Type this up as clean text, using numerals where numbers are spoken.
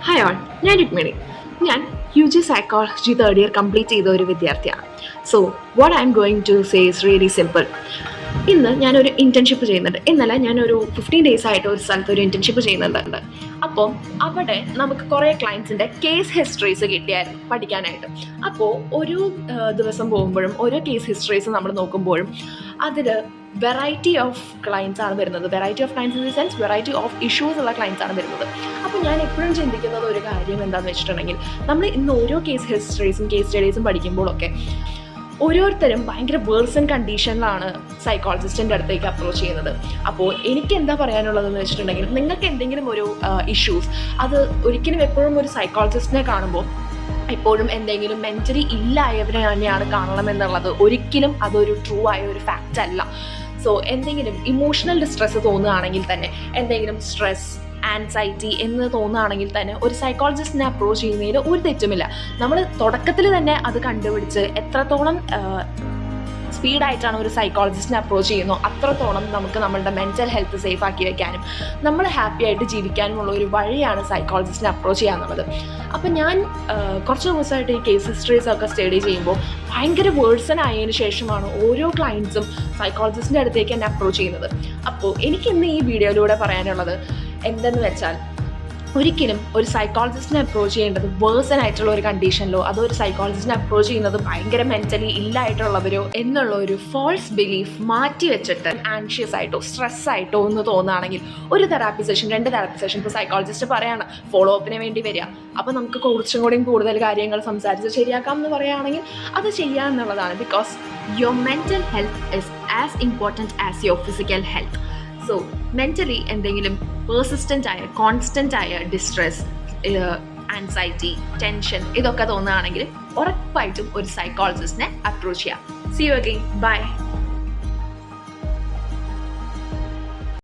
Hi all, ഞാൻ രുക്മിണി. ഞാൻ UG psychology third year complete ചെയ്ത ഒരു വിദ്യാർത്ഥിയാണ്. So what I am going to say is really simple. ഇന്ന് ഞാനൊരു ഇൻറ്റേൺഷിപ്പ് ചെയ്യുന്നുണ്ട്. ഇന്നലെ ഞാനൊരു 15 days ആയിട്ട് ഒരു സ്ഥലത്ത് ഒരു ഇൻറ്റേൺഷിപ്പ് ചെയ്യുന്നുണ്ട്. അപ്പോൾ അവിടെ നമുക്ക് കുറേ ക്ലയൻസിൻ്റെ കേസ് ഹിസ്റ്ററീസ് കിട്ടിയായിരുന്നു പഠിക്കാനായിട്ട്. അപ്പോൾ ഒരു ദിവസം പോകുമ്പോഴും ഓരോ കേസ് ഹിസ്റ്ററീസ് നമ്മൾ നോക്കുമ്പോഴും അതിൽ വെറൈറ്റി ഓഫ് ക്ലയൻസ് ആണ് വരുന്നത്. Variety of clients in the sense variety of issues ഉള്ള ക്ലയൻസ് ആണ് വരുന്നത്. അപ്പോൾ ഞാൻ എപ്പോഴും ചിന്തിക്കുന്നത് ഒരു കാര്യം എന്താണെന്ന് വെച്ചിട്ടുണ്ടെങ്കിൽ, നമ്മൾ ഇന്ന് ഓരോ കേസ് ഹിസ്റ്ററീസും കേസ് സ്റ്റഡീസും പഠിക്കുമ്പോഴൊക്കെ ഓരോരുത്തരും ഭയങ്കര വേഴ്സൺ കണ്ടീഷനിലാണ് സൈക്കോളജിസ്റ്റിൻ്റെ അടുത്തേക്ക് അപ്രോച്ച് ചെയ്യുന്നത്. അപ്പോൾ എനിക്ക് എന്താ പറയാനുള്ളതെന്ന് വെച്ചിട്ടുണ്ടെങ്കിൽ, നിങ്ങൾക്ക് എന്തെങ്കിലും ഒരു ഇഷ്യൂസ് അത് ഒരിക്കലും എപ്പോഴും ഒരു സൈക്കോളജിസ്റ്റിനെ കാണുമ്പോൾ എപ്പോഴും എന്തെങ്കിലും മെൻ്റലി ഇല്ലായവരെ തന്നെയാണ് കാണണമെന്നുള്ളത് ഒരിക്കലും അതൊരു ട്രൂ ആയ ഒരു ഫാക്റ്റ് അല്ല. സോ എന്തെങ്കിലും ഇമോഷണൽ ഡിസ്ട്രെസ് തോന്നുകയാണെങ്കിൽ തന്നെ, എന്തെങ്കിലും സ്ട്രെസ്, ആൻസൈറ്റി എന്ന് തോന്നുകയാണെങ്കിൽ തന്നെ ഒരു സൈക്കോളജിസ്റ്റിനെ അപ്രോച്ച് ചെയ്യുന്നതിൽ ഒരു തെറ്റുമില്ല. നമ്മൾ തുടക്കത്തിൽ തന്നെ അത് കണ്ടുപിടിച്ച് എത്രത്തോളം സ്പീഡായിട്ടാണ് ഒരു സൈക്കോളജിസ്റ്റിനെ അപ്രോച്ച് ചെയ്യുന്നു, അത്രത്തോളം നമുക്ക് നമ്മളുടെ മെൻ്റൽ ഹെൽത്ത് സേഫ് ആക്കി വെക്കാനും നമ്മൾ ഹാപ്പി ആയിട്ട് ജീവിക്കാനുമുള്ള ഒരു വഴിയാണ് സൈക്കോളജിസ്റ്റിനെ അപ്രോച്ച് ചെയ്യുക എന്നുള്ളത്. അപ്പം ഞാൻ കുറച്ച് ദിവസമായിട്ട് ഈ കേസ് ഹിസ്റ്ററീസ് ഒക്കെ സ്റ്റഡി ചെയ്യുമ്പോൾ ഭയങ്കര വേഴ്സൺ ആയതിനു ശേഷമാണ് ഓരോ ക്ലയൻസും സൈക്കോളജിസ്റ്റിൻ്റെ അടുത്തേക്ക് എന്നെ അപ്രോച്ച് ചെയ്യുന്നത്. അപ്പോൾ എനിക്കിന്ന് ഈ വീഡിയോയിലൂടെ പറയാനുള്ളത് എന്തെന്ന് വെച്ചാൽ, ഒരിക്കലും ഒരു സൈക്കോളജിസ്റ്റിനെ അപ്രോച്ച് ചെയ്യേണ്ടത് വേഴ്സൺ ആയിട്ടുള്ള ഒരു കണ്ടീഷനിലോ അതോ ഒരു സൈക്കോളജിസ്റ്റിനെ അപ്രോച്ച് ചെയ്യുന്നത് ഭയങ്കര മെൻ്റലി ഇല്ലായിട്ടുള്ളവരോ എന്നുള്ള ഒരു ഫോൾസ് ബിലീഫ് മാറ്റി വെച്ചിട്ട് ആൻഷ്യസ് ആയിട്ടോ സ്ട്രെസ് ആയിട്ടോ എന്ന് തോന്നുകയാണെങ്കിൽ ഒരു തെറാപ്പി സെഷൻ, 2 തെറാപ്പി സെഷൻ ഇപ്പോൾ സൈക്കോളജിസ്റ്റ് പറയാണ് ഫോളോ അപ്പിന് വേണ്ടി വരിക. അപ്പോൾ നമുക്ക് കുറച്ചും കൂടി കൂടുതൽ കാര്യങ്ങൾ സംസാരിച്ച് ശരിയാക്കാം എന്ന് പറയുകയാണെങ്കിൽ അത് ചെയ്യുക എന്നുള്ളതാണ്. Because your mental health is as important as your physical health. So mentally എന്തെങ്കിലും പേഴ്സിസ്റ്റൻ്റ് ആയ കോൺസ്റ്റൻ്റ് ആയ ഡിസ്ട്രെസ്, ആൻസൈറ്റി, ടെൻഷൻ ഇതൊക്കെ തോന്നുകയാണെങ്കിൽ ഉറപ്പായിട്ടും ഒരു സൈക്കോളജിസ്റ്റിനെ അപ്രോച്ച് ചെയ്യാം. See you again. ബൈ.